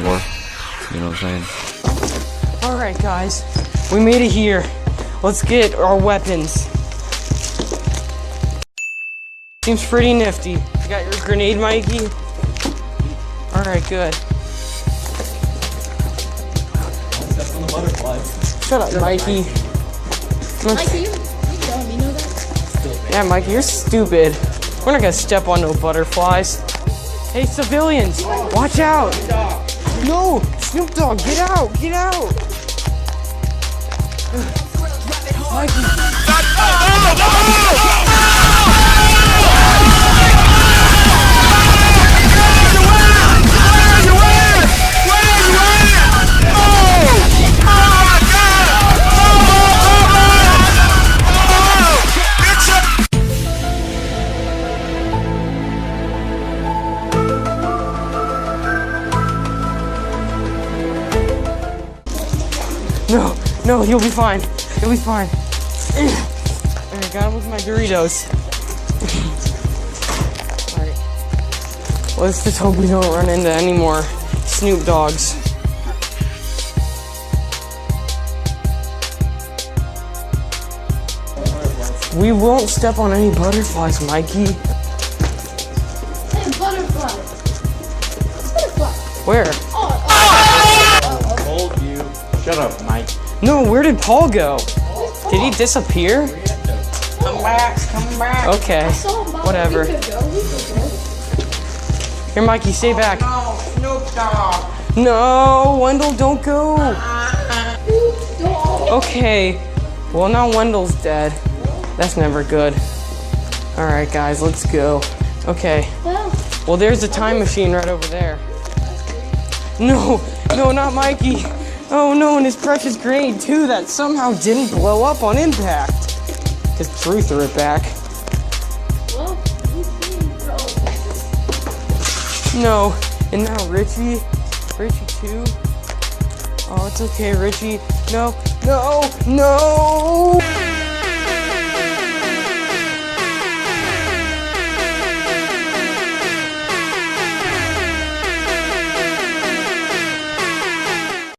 war. You know what I'm saying? Alright guys, we made it here. Let's get our weapons. Seems pretty nifty. You got your grenade, Mikey? Alright, good. Shut up, Mikey. Mikey, you dumb, you know that? Yeah, Mikey, you're stupid. We're not gonna step on no butterflies. Hey, civilians, watch out! No, Snoop Dogg, get out, get out! Mikey. No, you'll be fine. You'll be fine. I got him with my Doritos. Alright. Let's just hope we don't run into any more Snoop Dogs. We won't step on any butterflies, Mikey. Hey, butterfly. Butterfly. Where? I told you. Shut up, Mike. No, where did Paul go? Did he disappear? Come back, come back. Okay, whatever. Here, Mikey, stay back. No, Snoop Dogg. No, Wendell, don't go. Okay, well now Wendell's dead. That's never good. All right, guys, let's go. Okay. Well, there's a time machine right over there. No, not Mikey. Oh no, and his precious grenade too that somehow didn't blow up on impact. Because Drew threw it back. No, and now Richie too. Oh, it's okay, Richie. No.